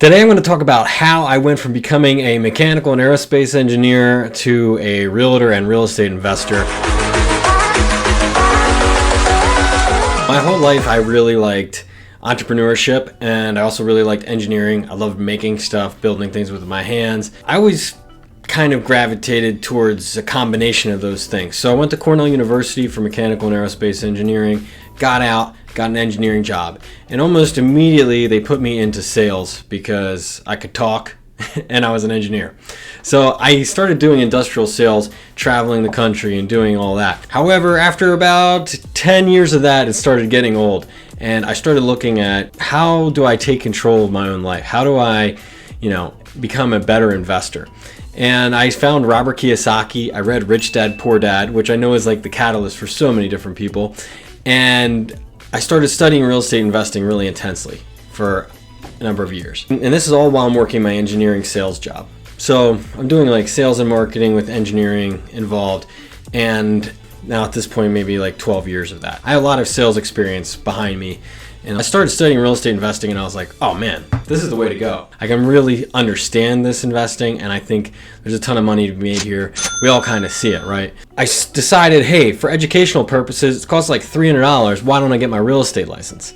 Today I'm going to talk about how I went from becoming a mechanical and aerospace engineer to a realtor and real estate investor. My whole life I really liked entrepreneurship, and I also really liked engineering. I loved making stuff, building things with my hands. I always kind of gravitated towards a combination of those things. So I went to Cornell University for mechanical and aerospace engineering, got out, got an engineering job, and almost immediately they put me into sales because I could talk and I was an engineer. So I started doing industrial sales, traveling the country and doing all that. However, after about 10 years of that, it started getting old, and I started looking at how do I take control of my own life? How do I, become a better investor? And I found Robert Kiyosaki. I read Rich Dad, Poor Dad, which I know is like the catalyst for so many different people. And I started studying real estate investing really intensely for a number of years. And this is all while I'm working my engineering sales job. So I'm doing like sales and marketing with engineering involved. And now at this point, maybe like 12 years of that. I have a lot of sales experience behind me. And I started studying real estate investing, and I was like, oh man, this is the way to go. I can really understand this investing, and I think there's a ton of money to be made here. We all kind of see it, right? I decided, hey, for educational purposes, it costs like $300. Why don't I get my real estate license?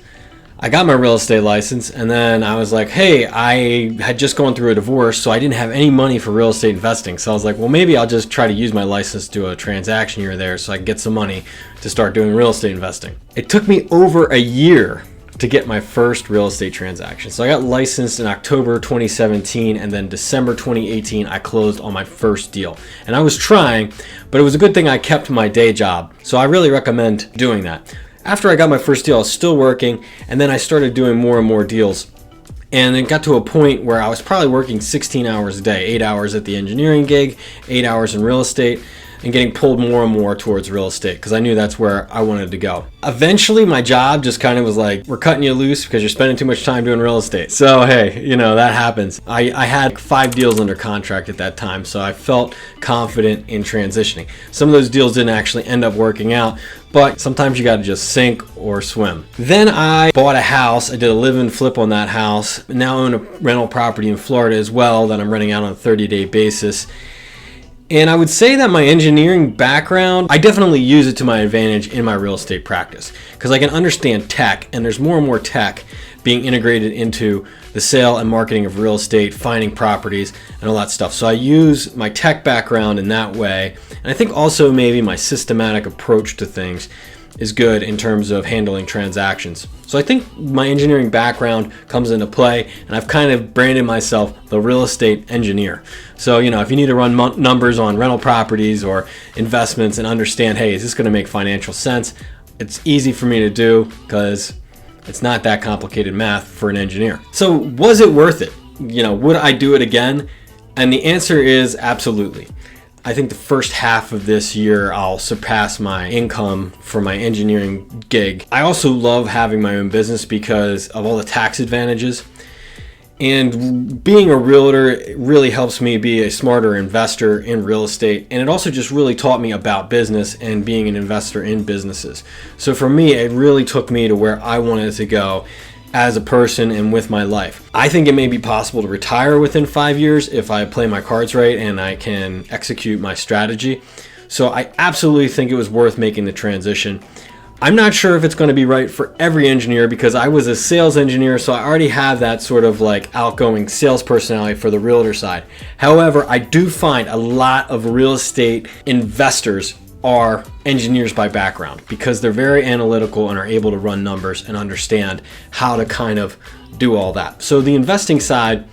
I got my real estate license, and then I was like, hey, I had just gone through a divorce, so I didn't have any money for real estate investing. So I was like, well, maybe I'll just try to use my license to do a transaction here or there so I can get some money to start doing real estate investing. It took me over a year to get my first real estate transaction. So I got licensed in October 2017, and then December 2018, I closed on my first deal. And I was trying, but it was a good thing I kept my day job. So I really recommend doing that. After I got my first deal, I was still working, and then I started doing more and more deals. And it got to a point where I was probably working 16 hours a day, 8 hours at the engineering gig, 8 hours in real estate, and getting pulled more and more towards real estate because I knew that's where I wanted to go. Eventually, my job just kind of was like, we're cutting you loose because you're spending too much time doing real estate. So hey, that happens. I had 5 deals under contract at that time, so I felt confident in transitioning. Some of those deals didn't actually end up working out, but sometimes you got to just sink or swim. Then I bought a house. I did a live-in flip on that house. Now own a rental property in Florida as well that I'm renting out on a 30-day basis. And I would say that my engineering background, I definitely use it to my advantage in my real estate practice because I can understand tech, and there's more and more tech being integrated into the sale and marketing of real estate, finding properties, and all that stuff. So I use my tech background in that way. And I think also maybe my systematic approach to things is good in terms of handling transactions. So I think my engineering background comes into play, and I've kind of branded myself the real estate engineer. So, if you need to run numbers on rental properties or investments and understand, hey, is this going to make financial sense? It's easy for me to do because it's not that complicated math for an engineer. So was it worth it? Would I do it again? And the answer is absolutely. I think the first half of this year, I'll surpass my income for my engineering gig. I also love having my own business because of all the tax advantages. And being a realtor really helps me be a smarter investor in real estate. And it also just really taught me about business and being an investor in businesses. So for me, it really took me to where I wanted to go as a person and with my life. I think it may be possible to retire within 5 years if I play my cards right and I can execute my strategy. So I absolutely think it was worth making the transition. I'm not sure if it's going to be right for every engineer because I was a sales engineer, so I already have that sort of like outgoing sales personality for the realtor side. However, I do find a lot of real estate investors are engineers by background because they're very analytical and are able to run numbers and understand how to kind of do all that. So the investing side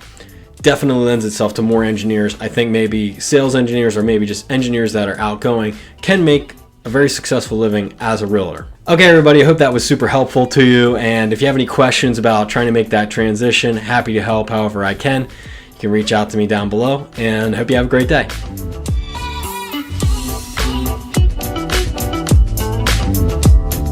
definitely lends itself to more engineers. I think maybe sales engineers or maybe just engineers that are outgoing can make a very successful living as a realtor. Okay, everybody, I hope that was super helpful to you. And if you have any questions about trying to make that transition, happy to help however I can. You can reach out to me down below, and I hope you have a great day.